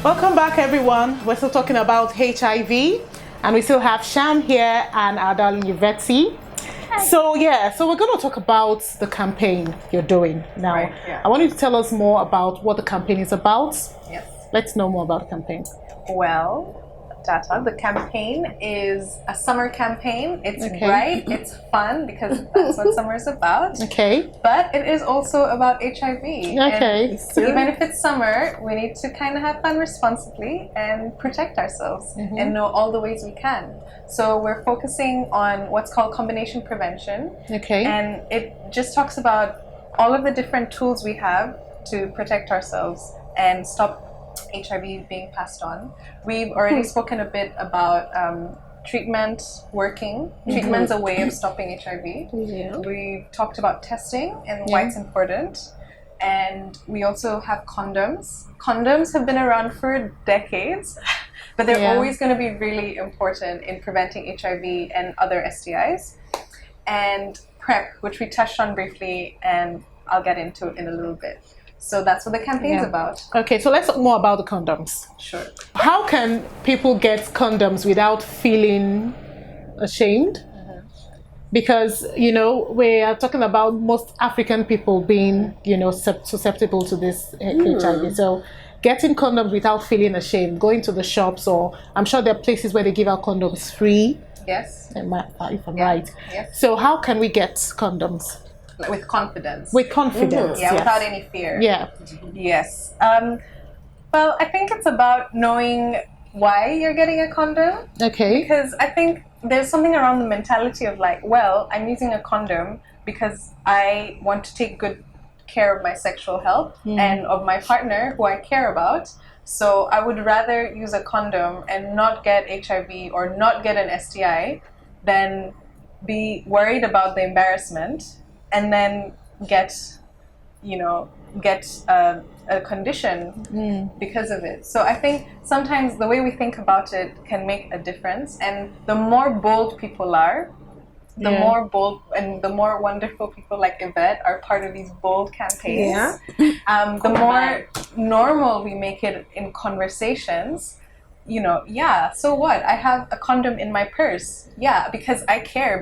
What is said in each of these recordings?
Welcome back, everyone. We're still talking about HIV, and we still have Sham here and our darling Yvette. So we're going to talk about the campaign you're doing now. Right, yeah. I want you to tell us more about what the campaign is about. Yes. Let's know more about the campaign. Well, Tata, the campaign is a summer campaign. It's bright, it's fun, because that's what summer is about. Okay. But it is also about HIV. Okay. And even if it's summer, we need to kind of have fun responsibly and protect ourselves and know all the ways we can. So we're focusing on what's called combination prevention. Okay. And it just talks about all of the different tools we have to protect ourselves and stop HIV being passed on. We've already spoken a bit about treatment working. Treatment's a way of stopping HIV. Yeah. We've talked about testing and why it's important. And we also have condoms. Condoms have been around for decades, but they're always going to be really important in preventing HIV and other STIs. And PrEP, which we touched on briefly, and I'll get into in a little bit. So that's what the campaign's about. Okay, so let's talk more about the condoms. Sure. How can people get condoms without feeling ashamed? Because, we are talking about most African people being, susceptible to this HIV. So getting condoms without feeling ashamed, going to the shops, or I'm sure there are places where they give out condoms free. Yes. If I'm right. Yes. So how can we get condoms? With confidence. With confidence. Yeah, without any fear. Yeah. Yes. Well, I think it's about knowing why you're getting a condom. Okay. Because I think there's something around the mentality of like, well, I'm using a condom because I want to take good care of my sexual health and of my partner who I care about. So I would rather use a condom and not get HIV or not get an STI than be worried about the embarrassment and then get a condition because of it. So I think sometimes the way we think about it can make a difference. And the more bold people are, the more bold and the more wonderful people like Yvette are part of these bold campaigns. The more normal we make it in conversations. So what? I have a condom in my purse. Yeah, because I care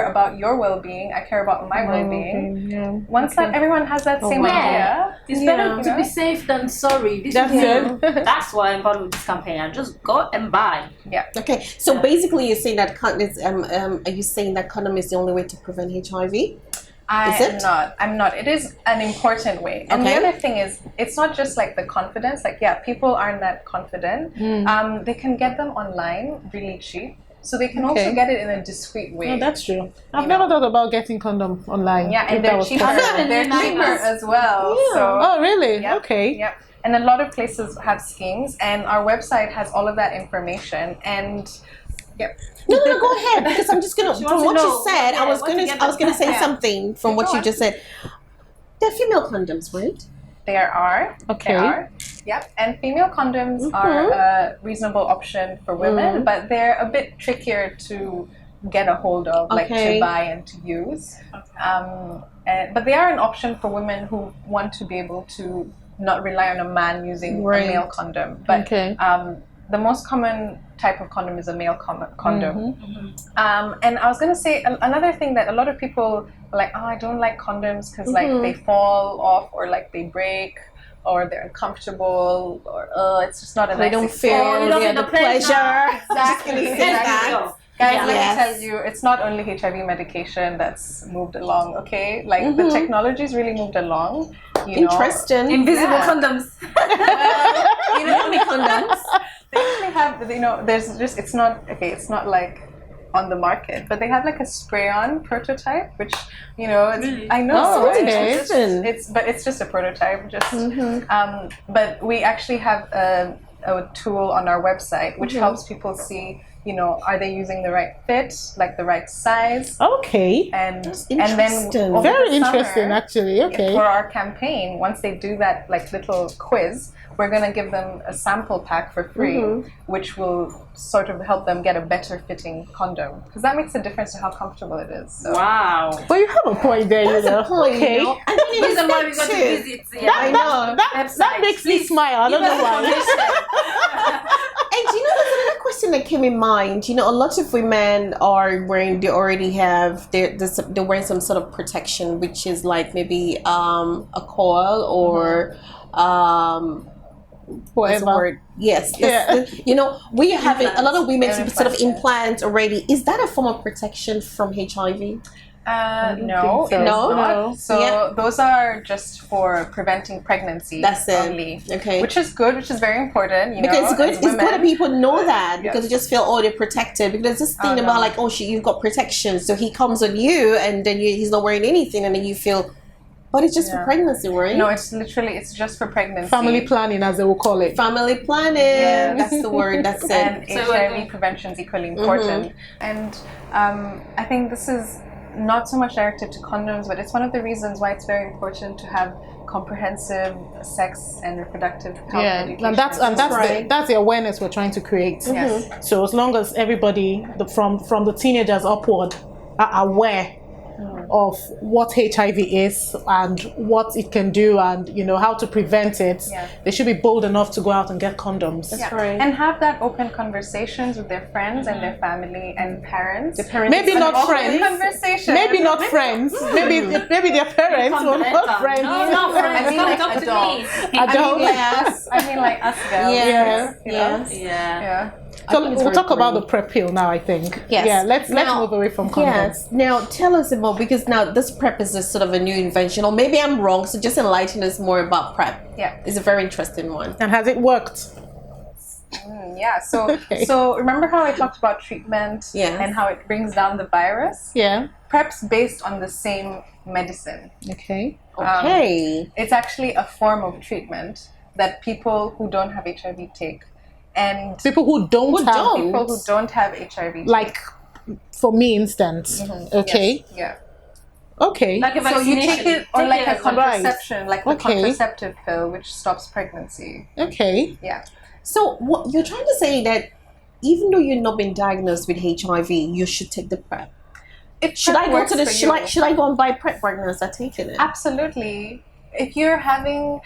about your well-being. I care about my well-being. Once that everyone has that same idea, it's better to be safe than sorry. That's why I'm part of this campaign. I just go and buy. Yeah. Okay. So basically, you're saying that are you saying that condom is the only way to prevent HIV? I'm not. It is an important way. And the other thing is, it's not just like the confidence. Like, people aren't that confident. They can get them online really cheap. So they can also get it in a discreet way. Oh, that's true. I've never thought about getting condom online. Yeah, and they're cheaper. They're cheaper as well. Yeah. So, really? Yep, okay. Yep. And a lot of places have schemes, and our website has all of that information. And No, go ahead, because I'm just gonna. From what you said, I was gonna say something from what you just said. They're female condoms, right? There are. Okay. There are. Yep. And female condoms are a reasonable option for women, but they're a bit trickier to get a hold of, like to buy and to use. But they are an option for women who want to be able to not rely on a man using a male condom. But the most common type of condom is a male condom. And I was going to say another thing that a lot of people are like, I don't like condoms because like they fall off or like they break or they're uncomfortable or it's just not a nice experience. You don't feel the pleasure. Exactly. Guys, let me tell you, it's not only HIV medication that's moved along, okay? Like the technology's really moved along. Interesting. Invisible condoms. Condoms. They actually have, it's not like on the market, but they have like a spray-on prototype, which, I know. It's just a prototype, but we actually have a tool on our website which helps people see are they using the right fit, like the right size? Okay. And interesting. then Very interesting, actually. Okay. For our campaign, once they do that like little quiz, we're going to give them a sample pack for free, which will sort of help them get a better fitting condom, because that makes a difference to how comfortable it is. So. Wow. But you have a point there. That's a point. Okay. You know? I think Here's the one we got to visit. That makes me smile. I don't know why. And there's another question that came in mind. A lot of women are wearing, they're wearing some sort of protection, which is like maybe a coil or whatever. Yes. We are having a lot of women sort of implants already. Is that a form of protection from HIV? No, so. No. So those are just for preventing pregnancy. That's it. Only. Okay. Which is good, which is very important. Because it's good that people know that, because you just feel, they're protected. Because there's this thing about like, you've got protection, so he comes on you, and then he's not wearing anything, and then you feel, but it's just for pregnancy, right? No, it's just for pregnancy. Family planning, as they will call it. Family planning. Yeah. That's the word. That's it. And HIV prevention is equally important. And I think this is not so much directed to condoms, but it's one of the reasons why it's very important to have comprehensive sex and reproductive health education. And that's the awareness we're trying to create. Yes. So as long as everybody, from the teenagers upward, are aware of what HIV is and what it can do, and how to prevent it, they should be bold enough to go out and get condoms. That's right. And have that open conversations with their friends and their family and parents. Maybe not friends. Maybe not friends. Maybe their parents or not friends. No, not friends. I mean, like adults. Adults. I mean, like us girls. Yeah. So we'll talk about the PrEP pill now, I think. Yes. Yeah, let's move away from condoms. Yes. Now, tell us more, because now this PrEP is a sort of a new invention, or maybe I'm wrong, so just enlighten us more about PrEP. Yeah. It's a very interesting one. And has it worked? So remember how I talked about treatment and how it brings down the virus? Yeah. PrEP's based on the same medicine. Okay. It's actually a form of treatment that people who don't have HIV take. And people who don't have HIV, like for me, instance. Okay. Yes. Yeah. Okay. Like so you take it, or like a contraception, like the Okay. contraceptive pill, which stops pregnancy. Okay. Yeah. So what you're trying to say, that even though you've not been diagnosed with HIV, you should take the PrEP. Should I go to the should I go and buy PrEP right now? Is that taking it? Absolutely. If you're having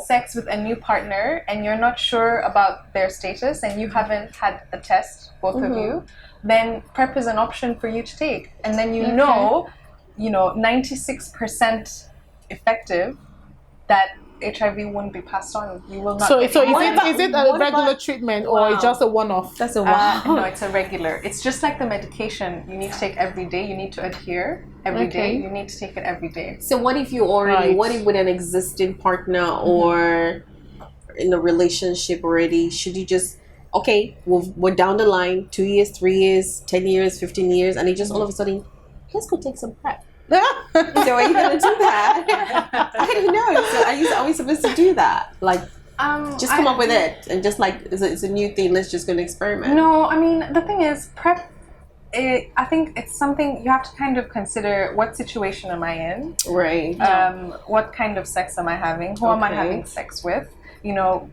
sex with a new partner and you're not sure about their status and you haven't had a test, both of you, then PrEP is an option for you to take. And then 96% effective that HIV won't be passed on. You will not. So is it a regular treatment or it's just a one-off? That's a one-off. No, it's a regular. It's just like the medication you need to take every day. You need to adhere every day. You need to take it every day. So what if you already, what if with an existing partner or in a relationship already, should you just, we're down the line, 2 years, 3 years, 10 years, 15 years, and it just all of a sudden, let's go take some PrEP. So are you going to do that? I don't know. So are we supposed to do that? Like, just come up with it and just like, it's a new thing, let's just go and experiment. No, I mean, the thing is, PrEP, I think it's something you have to kind of consider. What situation am I in? Right. What kind of sex am I having? Who am I having sex with?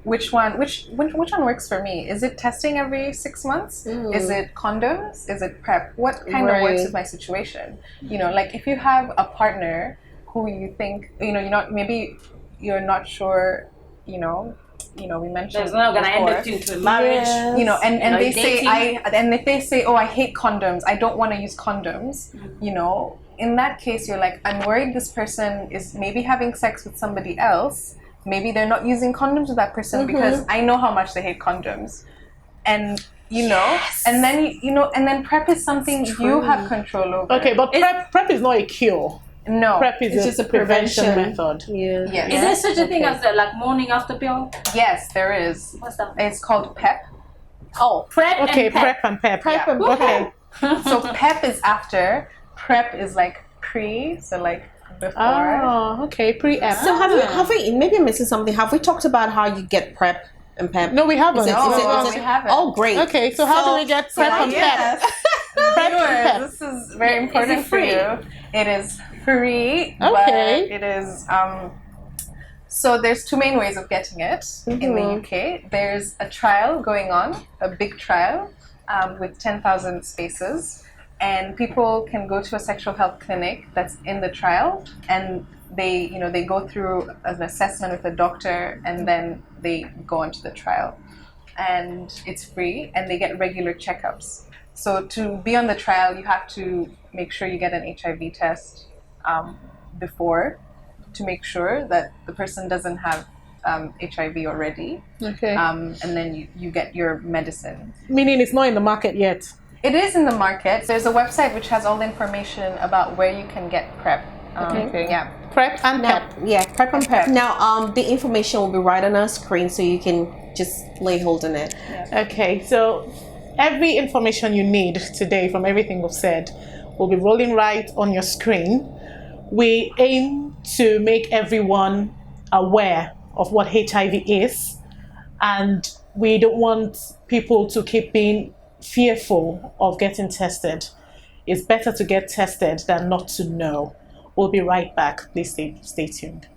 Which one works for me? Is it testing every 6 months? Is it condoms? Is it PrEP? What kind of works with my situation? Like if you have a partner who you think, maybe you're not sure, we mentioned there's not gonna end up into a marriage. And they say if they say, I hate condoms, I don't want to use condoms, in that case you're like, I'm worried this person is maybe having sex with somebody else. Maybe they're not using condoms with that person because I know how much they hate condoms. And and then PrEP is something you have control over. Okay, but PrEP is not a cure. No. PrEP is just a prevention method. Yeah. Yes. Is there such a thing as like morning after pill? Yes, there is. What's that? It's called PEP. Oh, PrEP and PEP. PrEP and PEP. Okay. So PEP is after, PrEP is like pre, so like before. Oh, okay. Pre-ep. So have we, maybe I'm missing something, have we talked about how you get PrEP and PEP? No, we haven't. Is it- No, we haven't. Oh, great. Okay, so how do we get PrEP and PEP? Yes. PrEP and Viewers, PEP. this is very important for free? you. It is free, Okay. but it is. So there's two main ways of getting it in the UK. There's a trial going on, a big trial with 10,000 spaces, and people can go to a sexual health clinic that's in the trial, and they go through an assessment with a doctor, and then they go onto the trial, and it's free, and they get regular checkups. So to be on the trial, you have to make sure you get an HIV test before, to make sure that the person doesn't have HIV already. Okay. And then you get your medicine. Meaning it's not in the market yet. It is in the market. There's a website which has all the information about where you can get PrEP. Okay. Yeah. PrEP and Now, PEP. yeah, PrEP and PEP. PEP. Now, the information will be right on our screen, so you can just lay hold on it. Okay, so every information you need today from everything we've said will be rolling right on your screen. We aim to make everyone aware of what HIV is, and we don't want people to keep being fearful of getting tested. It's better to get tested than not to know. We'll be right back. Please stay tuned.